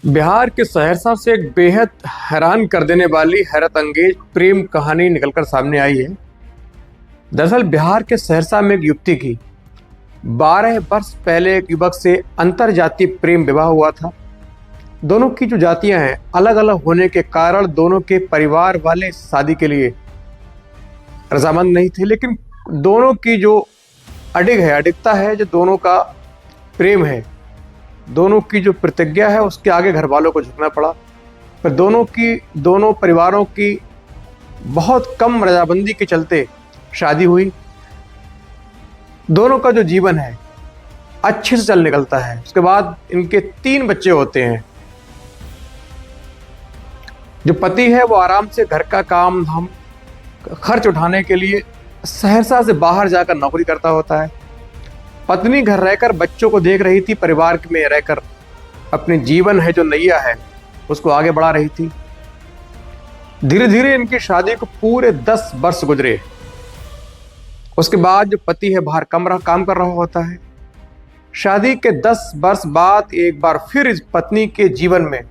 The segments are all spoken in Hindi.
बिहार के सहरसा से एक बेहद हैरान कर देने वाली हैरत अंगेज प्रेम कहानी निकलकर सामने आई है। दरअसल बिहार के सहरसा में एक युवती की 12 वर्ष पहले एक युवक से अंतर जातीय प्रेम विवाह हुआ था। दोनों की जो जातियां हैं अलग अलग होने के कारण दोनों के परिवार वाले शादी के लिए रजामंद नहीं थे, लेकिन दोनों की जो अडिगता है, जो दोनों का प्रेम है, दोनों की जो प्रतिज्ञा है, उसके आगे घर वालों को झुकना पड़ा। पर दोनों परिवारों की बहुत कम रजामंदी के चलते शादी हुई। दोनों का जो जीवन है अच्छे से चल निकलता है। उसके बाद इनके 3 बच्चे होते हैं। जो पति है वो आराम से घर का काम धाम खर्च उठाने के लिए सहरसा से बाहर जाकर नौकरी करता होता है। पत्नी घर रहकर बच्चों को देख रही थी, परिवार में रहकर अपने जीवन है जो नैया है उसको आगे बढ़ा रही थी। धीरे धीरे इनकी शादी को पूरे 10 वर्ष गुजरे। उसके बाद जो पति है बाहर काम कर रहा होता है। शादी के 10 वर्ष बाद एक बार फिर इस पत्नी के जीवन में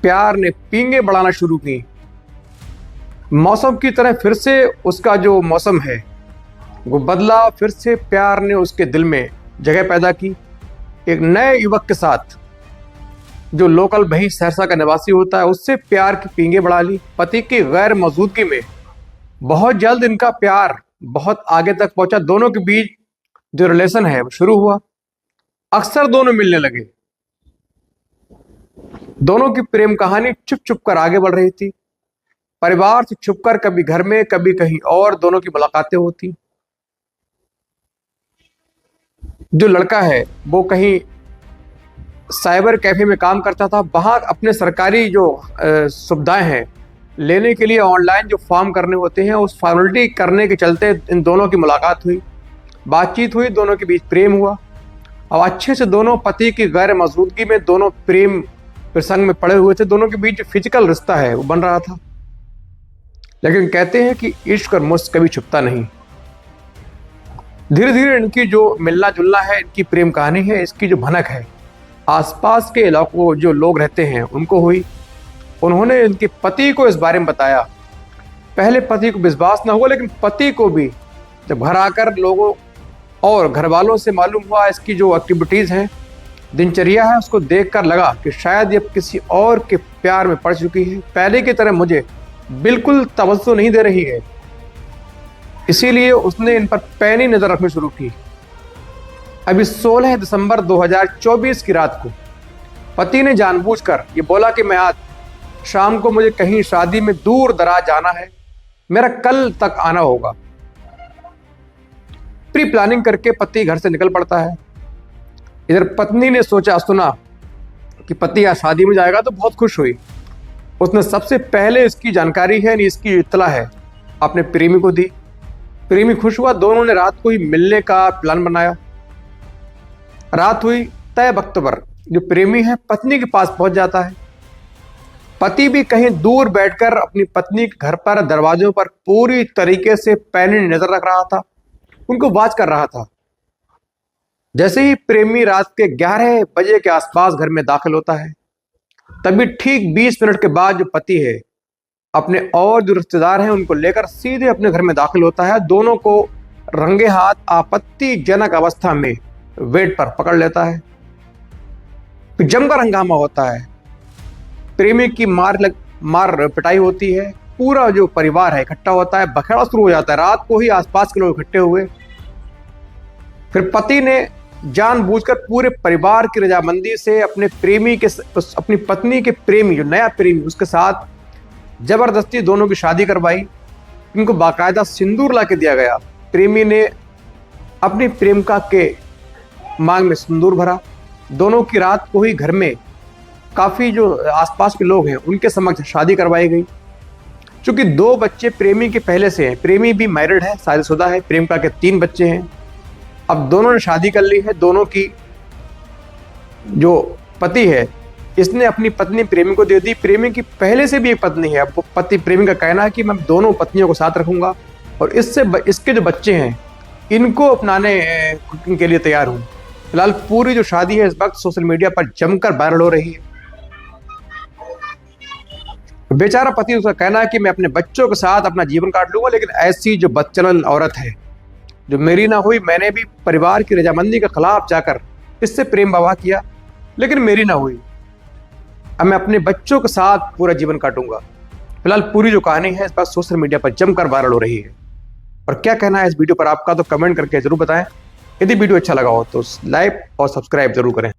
प्यार ने पींगे बढ़ाना शुरू की। मौसम की तरह फिर से उसका जो मौसम है वो बदला। फिर से प्यार ने उसके दिल में जगह पैदा की। एक नए युवक के साथ जो लोकल वही सहरसा का निवासी होता है उससे प्यार की पींगे बढ़ा ली। पति की गैर मौजूदगी में बहुत जल्द इनका प्यार बहुत आगे तक पहुंचा। दोनों के बीच जो रिलेशन है वो शुरू हुआ। अक्सर दोनों मिलने लगे। दोनों की प्रेम कहानी चुप चुप कर आगे बढ़ रही थी। परिवार से छुपकर कभी घर में कभी कहीं और दोनों की मुलाकातें होती। जो लड़का है वो कहीं साइबर कैफे में काम करता था। वहां अपने सरकारी जो सुविधाएं हैं लेने के लिए ऑनलाइन जो फॉर्म करने होते हैं उस फॉर्मेलिटी करने के चलते इन दोनों की मुलाकात हुई, बातचीत हुई, दोनों के बीच प्रेम हुआ। अब अच्छे से दोनों पति की गैर मौजूदगी में दोनों प्रेम प्रसंग में पड़े हुए थे। दोनों के बीच जो फिजिकल रिश्ता है वो बन रहा था। लेकिन कहते हैं कि इश्क और मुश्क कभी छुपता नहीं। धीरे धीरे इनकी जो मिलना जुलना है, इनकी प्रेम कहानी है, इसकी जो भनक है आसपास के इलाकों जो लोग रहते हैं उनको हुई। उन्होंने इनके पति को इस बारे में बताया। पहले पति को विश्वास न हुआ, लेकिन पति को भी जब घर आकर लोगों और घर वालों से मालूम हुआ इसकी जो एक्टिविटीज़ हैं, दिनचर्या है, उसको देखकर लगा कि शायद ये किसी और के प्यार में पड़ चुकी है। पहले की तरह मुझे बिल्कुल तवज्जो नहीं दे रही है। इसीलिए उसने इन पर पैनी नज़र रखनी शुरू की। अभी 16 दिसंबर 2024 की रात को पति ने जानबूझकर ये बोला कि मैं आज शाम को मुझे कहीं शादी में दूर दराज जाना है, मेरा कल तक आना होगा। प्री प्लानिंग करके पति घर से निकल पड़ता है। इधर पत्नी ने सोचा सुना कि पति आज शादी में जाएगा तो बहुत खुश हुई। उसने सबसे पहले इसकी जानकारी है, इसकी इत्तला है, अपने प्रेमी को दी। प्रेमी खुश हुआ। दोनों ने रात को ही मिलने का प्लान बनाया। रात हुई, तय वक्त पर जो प्रेमी है पत्नी के पास पहुंच जाता है। पति भी कहीं दूर बैठकर अपनी पत्नी के घर पर दरवाजों पर पूरी तरीके से पैनी नजर रख रहा था, उनको वाच कर रहा था। जैसे ही प्रेमी रात के 11 बजे के आसपास घर में दाखिल होता है, तभी ठीक 20 मिनट के बाद जो पति है अपने और जो रिश्तेदार हैं उनको लेकर सीधे अपने घर में दाखिल होता है। दोनों को रंगे हाथ आपत्तिजनक अवस्था में बेड पर पकड़ लेता है। फिर जमकर हंगामा होता है। प्रेमी की मार पिटाई होती है। पूरा जो परिवार है इकट्ठा होता है। बखेड़ा शुरू हो जाता है। रात को ही आसपास के लोग इकट्ठे हुए। फिर पति ने जानबूझकर पूरे परिवार की रजामंदी से अपनी पत्नी के प्रेमी, जो नया प्रेमी, उसके साथ जबरदस्ती दोनों की शादी करवाई। इनको बाकायदा सिंदूर ला के दिया गया। प्रेमी ने अपनी प्रेमिका के मांग में सिंदूर भरा। दोनों की रात को ही घर में काफ़ी जो आसपास के लोग हैं उनके समक्ष शादी करवाई गई। चूँकि 2 बच्चे प्रेमी के पहले से हैं, प्रेमी भी मैरिड है, शादीशुदा है, प्रेमिका के 3 बच्चे हैं। अब दोनों ने शादी कर ली है। दोनों की जो पति है इसने अपनी पत्नी प्रेमी को दे दी। प्रेमी की पहले से भी एक पत्नी है। अब पति प्रेमी का कहना है कि मैं दोनों पत्नियों को साथ रखूंगा और इसके जो बच्चे हैं इनको अपनाने के लिए तैयार हूँ। फिलहाल पूरी जो शादी है इस वक्त सोशल मीडिया पर जमकर वायरल हो रही है। बेचारा पति, उसका कहना है कि मैं अपने बच्चों के साथ अपना जीवन काट लूंगा, लेकिन ऐसी जो बदचलन औरत है जो मेरी ना हुई, मैंने भी परिवार की रजामंदी के खिलाफ जाकर इससे प्रेम विवाह किया, लेकिन मेरी ना हुई, अब मैं अपने बच्चों के साथ पूरा जीवन काटूंगा। फिलहाल पूरी जो कहानी है इस बार सोशल मीडिया पर जमकर वायरल हो रही है। और क्या कहना है इस वीडियो पर आपका, तो कमेंट करके जरूर बताएं। यदि वीडियो अच्छा लगा हो तो लाइक और सब्सक्राइब जरूर करें।